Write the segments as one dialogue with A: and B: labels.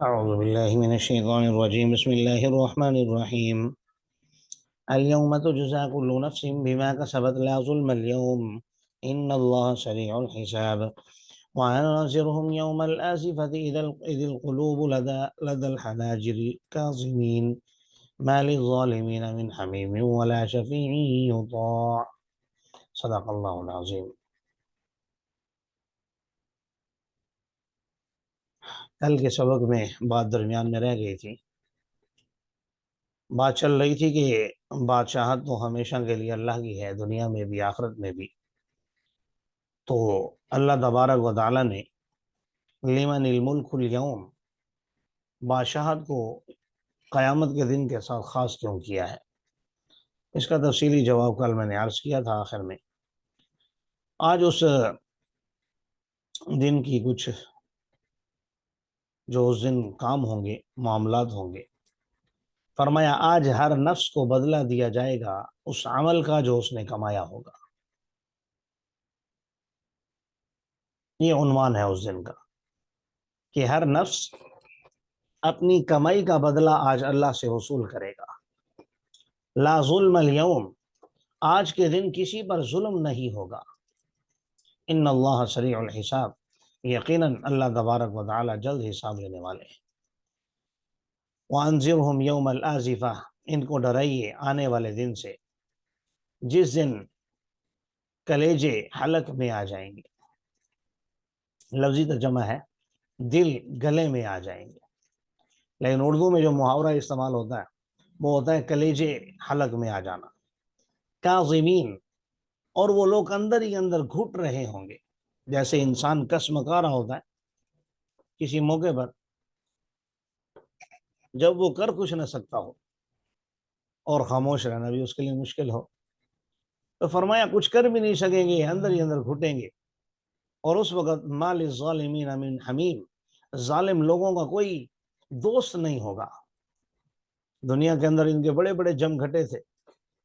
A: أعوذ بالله من الشيطان الرجيم بسم الله الرحمن الرحيم اليوم تجزى كل نفس بما كسبت لا ظلم اليوم إن الله سريع الحساب وأنذرهم يوم الآزفة إذ القلوب لدى الحناجر كاظمين ما للظالمين من حميم ولا شفيع يطاع صدق اللہ العظیم۔ کل کے سبق میں بات درمیان میں رہ گئی تھی، بات چل رہی تھی کہ بادشاہت تو ہمیشہ کے لیے اللہ کی ہے، دنیا میں بھی آخرت میں بھی۔ تو اللہ تبارک و تعالیٰ نے لمن الملک اليوم بادشاہت کو قیامت کے دن کے ساتھ خاص کیوں کیا ہے، اس کا تفصیلی جواب کل میں نے عرض کیا تھا آخر میں۔ آج اس دن کی کچھ جو اس دن کام ہوں گے، معاملات ہوں گے، فرمایا آج ہر نفس کو بدلہ دیا جائے گا اس عمل کا جو اس نے کمایا ہوگا۔ یہ عنوان ہے اس دن کا کہ ہر نفس اپنی کمائی کا بدلہ آج اللہ سے وصول کرے گا۔ لا ظلم اليوم، آج کے دن کسی پر ظلم نہیں ہوگا۔ ان اللہ سریع الحساب، یقیناً اللہ تبارک و تعالی جلد حساب لینے والے ہیں۔ وانذرہم یوم الآزفہ، ان کو ڈرائیے آنے والے دن سے جس دن کلیجے حلق میں آ جائیں گے۔ لفظی ترجمہ ہے دل گلے میں آ جائیں گے، لیکن اردو میں جو محاورہ استعمال ہوتا ہے وہ ہوتا ہے کلیجے حلق میں آ جانا۔ کاظمین، اور وہ لوگ اندر ہی اندر گھٹ رہے ہوں گے، جیسے انسان کسمکا رہا ہوتا ہے کسی موقع پر، جب وہ کر کچھ نہ سکتا ہو اور خاموش رہنا بھی اس کے لیے مشکل ہو، تو فرمایا کچھ کر بھی نہیں سکیں گے، اندر ہی اندر گھٹیں گے۔ اور اس وقت ما للظالمین من حمیم، ظالم لوگوں کا کوئی دوست نہیں ہوگا۔ دنیا کے اندر ان کے بڑے بڑے جم گھٹے تھے،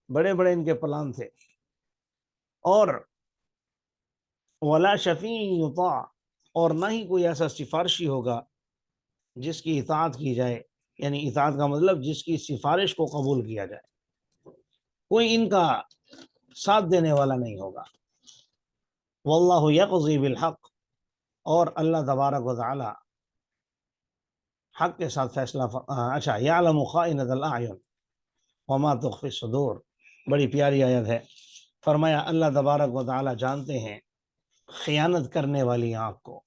A: بڑے بڑے ان کے پلان تھے، اور ولا شفیع یطاع، اور نہ ہی کوئی ایسا سفارشی ہوگا جس کی اطاعت کی جائے، یعنی اطاعت کا مطلب جس کی سفارش کو قبول کیا جائے، کوئی ان کا ساتھ دینے والا نہیں ہوگا۔ واللہ یقضی بالحق، اور اللہ تبارک و تعالی حق کے ساتھ فیصلہ یعلم خائنۃ الاعین وما تخفی الصدور، بڑی پیاری آیت ہے۔ فرمایا اللہ تبارک و تعالی جانتے ہیں خیانت کرنے والی آنکھ کو،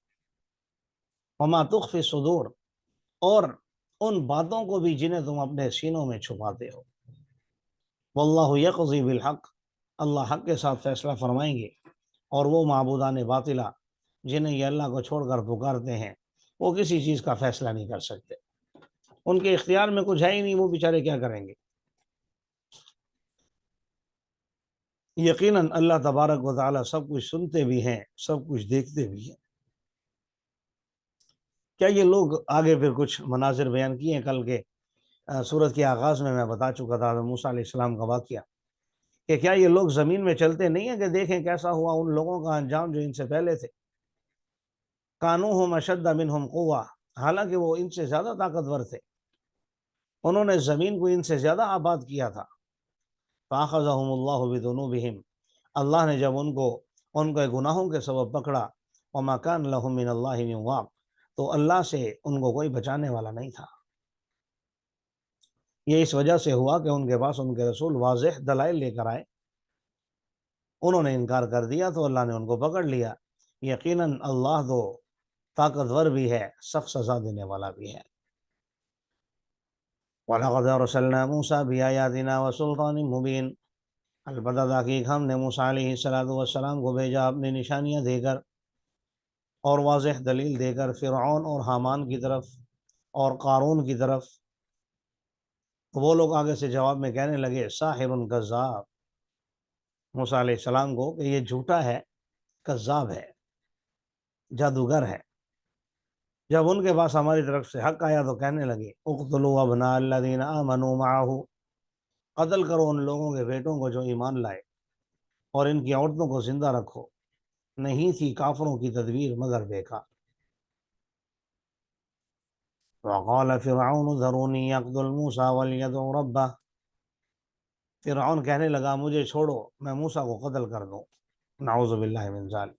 A: وما تخفی الصدور، اور ان باتوں کو بھی جنہیں تم اپنے سینوں میں چھپاتے ہو۔ واللہ یقضی بالحق، اللہ حق کے ساتھ فیصلہ فرمائیں گے، اور وہ معبودان باطلہ جنہیں یہ اللہ کو چھوڑ کر پکارتے ہیں وہ کسی چیز کا فیصلہ نہیں کر سکتے، ان کے اختیار میں کچھ ہے ہی نہیں، وہ بیچارے کیا کریں گے۔ یقیناً اللہ تبارک و تعالی سب کچھ سنتے بھی ہیں، سب کچھ دیکھتے بھی ہیں۔ کیا یہ لوگ آگے پھر کچھ مناظر بیان کیے ہیں، کل کے سورت کے آغاز میں بتا چکا تھا موسیٰ علیہ السلام کا واقعہ، کہ کیا یہ لوگ زمین میں چلتے نہیں ہیں کہ دیکھیں کیسا ہوا ان لوگوں کا انجام جو ان سے پہلے تھے۔ کانوہم اشد منہم قوہ، حالانکہ وہ ان سے زیادہ طاقتور تھے، انہوں نے زمین کو ان سے زیادہ آباد کیا تھا۔ فاخذہم اللہ بذنوبہم، اللہ نے جب ان کے گناہوں کے سبب پکڑا، وما کان لہم من اللہ من واق، تو اللہ سے ان کو کوئی بچانے والا نہیں تھا۔ یہ اس وجہ سے ہوا کہ ان کے پاس ان کے رسول واضح دلائل لے کر آئے، انہوں نے انکار کر دیا تو اللہ نے ان کو پکڑ لیا۔ یقیناً اللہ تو طاقتور بھی ہے، سخت سزا دینے والا بھی ہے۔ وَلَقَدْ أَرْسَلْنَا مُوسَىٰ بِآيَاتِنَا وَسُلْطَانٍ مُّبِينٍ، البتہ تحقیق ہم نے موسیٰ علیہ السلام کو بھیجا اپنی نشانیاں دے کر اور واضح دلیل دے کر فرعون اور حامان کی طرف اور قارون کی طرف۔ وہ لوگ آگے سے جواب میں کہنے لگے ساحر کذاب، موسیٰ علیہ السلام کو کہ یہ جھوٹا ہے، کذاب ہے، جادوگر ہے۔ جب ان کے پاس ہماری طرف سے حق آیا تو کہنے لگے اقتلوا ابناء الذین آمنوا معہ، قتل کرو ان لوگوں کے بیٹوں کو جو ایمان لائے، اور ان کی عورتوں کو زندہ رکھو، نہیں تھی کافروں کی تدبیر مگر بیکار۔ وقال فرعون ذرونی یقتل موسیٰ ولیدع ربہ، فرعون کہنے لگا مجھے چھوڑو میں موسیٰ کو قتل کر دوں، نعوذ باللہ من ذلک،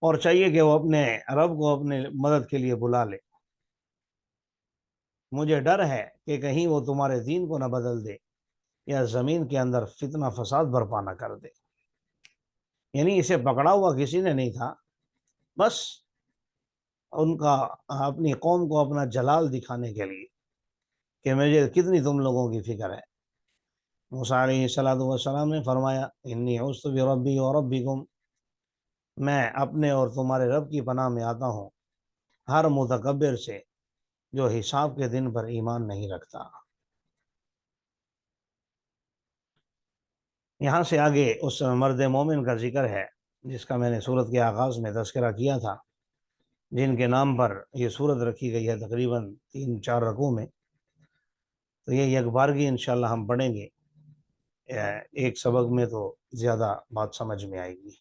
A: اور چاہیے کہ وہ اپنے رب کو اپنے مدد کے لیے بلا لے، مجھے ڈر ہے کہ کہیں وہ تمہارے دین کو نہ بدل دے یا زمین کے اندر فتنہ فساد برپا نہ کر دے۔ یعنی اسے پکڑا ہوا کسی نے نہیں تھا، بس ان کا اپنی قوم کو اپنا جلال دکھانے کے لیے کہ مجھے کتنی تم لوگوں کی فکر ہے۔ موسیٰ علیہ السلام نے فرمایا انی عوذت بربی وربکم، میں اپنے اور تمہارے رب کی پناہ میں آتا ہوں ہر متکبر سے جو حساب کے دن پر ایمان نہیں رکھتا۔ یہاں سے آگے اس مرد مومن کا ذکر ہے جس کا میں نے سورت کے آغاز میں تذکرہ کیا تھا، جن کے نام پر یہ سورت رکھی گئی ہے تقریباً 3-4 رکوع میں۔ تو یہ یک بارگی انشاءاللہ ہم پڑھیں گے، ایک سبق میں تو زیادہ بات سمجھ میں آئے گی۔